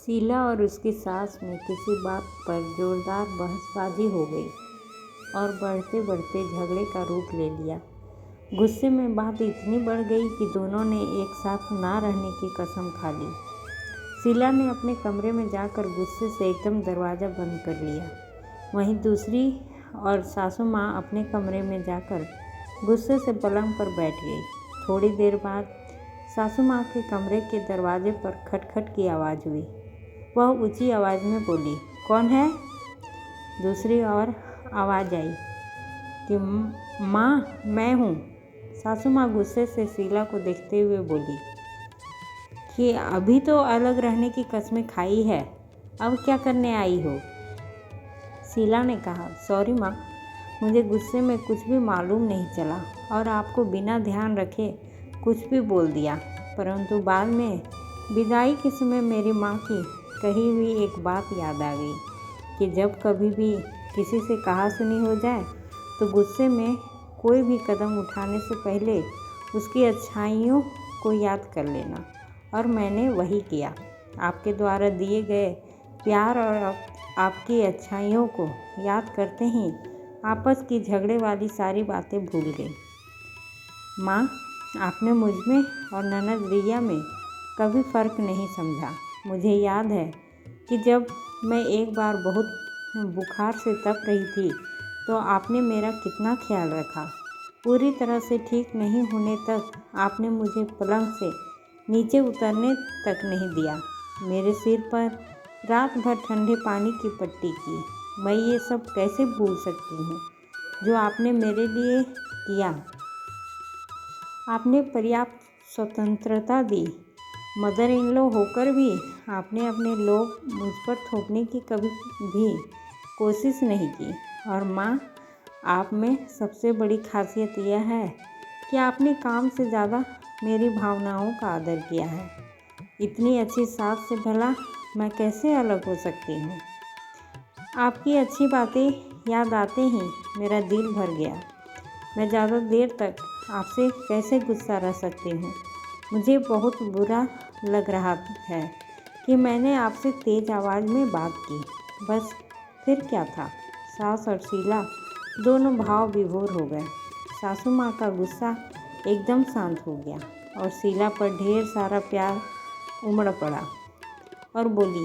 शीला और उसकी सास में किसी बात पर जोरदार बहसबाजी हो गई और बढ़ते बढ़ते झगड़े का रूप ले लिया। गुस्से में बात इतनी बढ़ गई कि दोनों ने एक साथ ना रहने की कसम खा ली। शीला ने अपने कमरे में जाकर गुस्से से एकदम दरवाज़ा बंद कर लिया। वहीं दूसरी और सासू माँ अपने कमरे में जाकर गुस्से से पलंग पर बैठ गई। थोड़ी देर बाद सासू माँ के कमरे के दरवाजे पर खटखट की आवाज़ हुई। वह ऊंची आवाज़ में बोली, कौन है? दूसरी ओर आवाज़ आई कि माँ, मैं हूँ। सासू माँ गुस्से से शीला को देखते हुए बोली कि अभी तो अलग रहने की कसमें खाई है, अब क्या करने आई हो? शीला ने कहा, सॉरी माँ, मुझे गुस्से में कुछ भी मालूम नहीं चला और आपको बिना ध्यान रखे कुछ भी बोल दिया। परंतु बाद में विदाई के समय मेरी माँ की कही हुई एक बात याद आ गई कि जब कभी भी किसी से कहा सुनी हो जाए तो गुस्से में कोई भी कदम उठाने से पहले उसकी अच्छाइयों को याद कर लेना। और मैंने वही किया। आपके द्वारा दिए गए प्यार और आपकी अच्छाइयों को याद करते ही आपस की झगड़े वाली सारी बातें भूल गई। माँ, आपने मुझ में और ननद रिया में कभी फ़र्क नहीं समझा। मुझे याद है कि जब मैं एक बार बहुत बुखार से तप रही थी तो आपने मेरा कितना ख्याल रखा। पूरी तरह से ठीक नहीं होने तक आपने मुझे पलंग से नीचे उतरने तक नहीं दिया। मेरे सिर पर रात भर ठंडे पानी की पट्टी की। मैं ये सब कैसे भूल सकती हूँ जो आपने मेरे लिए किया। आपने पर्याप्त स्वतंत्रता दी। मदर इन लॉ होकर भी आपने अपने लोग मुझ पर थोपने की कभी भी कोशिश नहीं की। और माँ, आप में सबसे बड़ी खासियत यह है कि आपने काम से ज़्यादा मेरी भावनाओं का आदर किया है। इतनी अच्छी सास से भला मैं कैसे अलग हो सकती हूँ। आपकी अच्छी बातें याद आते ही मेरा दिल भर गया। मैं ज़्यादा देर तक आपसे कैसे गुस्सा रह सकती हूँ। मुझे बहुत बुरा लग रहा है कि मैंने आपसे तेज़ आवाज़ में बात की। बस फिर क्या था। सास और शीला दोनों भाव विभोर हो गए। सासू माँ का गुस्सा एकदम शांत हो गया और शीला पर ढेर सारा प्यार उमड़ पड़ा और बोली,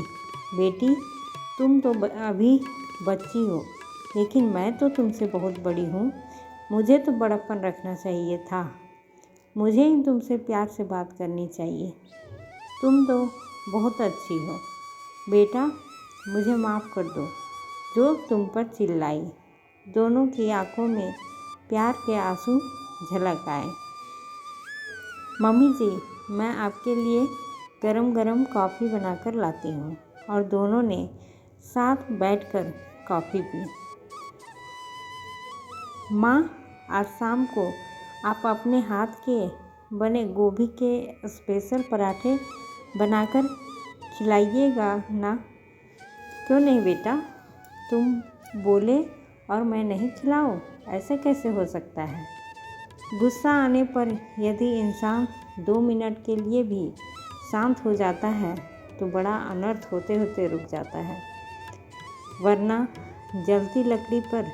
बेटी, तुम तो अभी बच्ची हो, लेकिन मैं तो तुमसे बहुत बड़ी हूँ। मुझे तो बड़प्पन रखना चाहिए था। मुझे ही तुमसे प्यार से बात करनी चाहिए। तुम तो बहुत अच्छी हो। बेटा, मुझे माफ़ कर दो जो तुम पर चिल्लाई। दोनों की आंखों में प्यार के आंसू झलक आए। मम्मी जी, मैं आपके लिए गरम गरम कॉफ़ी बनाकर लाती हूँ। और दोनों ने साथ बैठकर कॉफ़ी पी। माँ, आज शाम को आप अपने हाथ के बने गोभी के स्पेशल पराठे बनाकर खिलाइएगा ना? क्यों नहीं बेटा, तुम बोले और मैं नहीं खिलाऊं, ऐसे कैसे हो सकता है। गुस्सा आने पर यदि इंसान 2 मिनट के लिए भी शांत हो जाता है तो बड़ा अनर्थ होते होते रुक जाता है। वरना जलती लकड़ी पर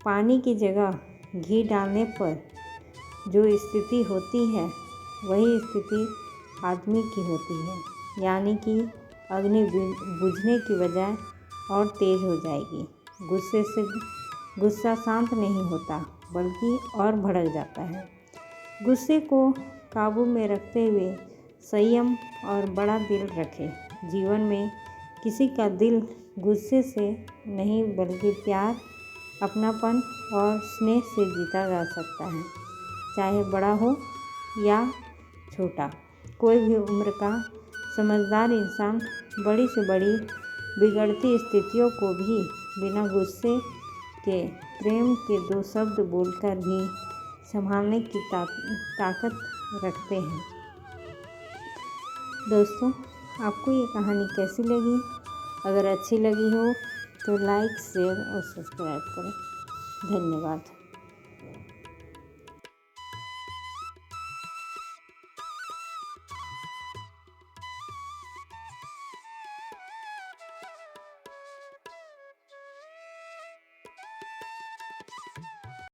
पानी की जगह घी डालने पर जो स्थिति होती है वही स्थिति आदमी की होती है, यानी कि अग्नि बुझने की बजाय और तेज़ हो जाएगी। गुस्से से गुस्सा शांत नहीं होता बल्कि और भड़क जाता है। गुस्से को काबू में रखते हुए संयम और बड़ा दिल रखें। जीवन में किसी का दिल गुस्से से नहीं बल्कि प्यार, अपनापन और स्नेह से जीता जा सकता है। चाहे बड़ा हो या छोटा, कोई भी उम्र का समझदार इंसान बड़ी से बड़ी बिगड़ती स्थितियों को भी बिना गुस्से के प्रेम के 2 शब्द बोलकर भी संभालने की ताकत रखते हैं। दोस्तों, आपको ये कहानी कैसी लगी? अगर अच्छी लगी हो तो लाइक, शेयर और सब्सक्राइब करें। धन्यवाद।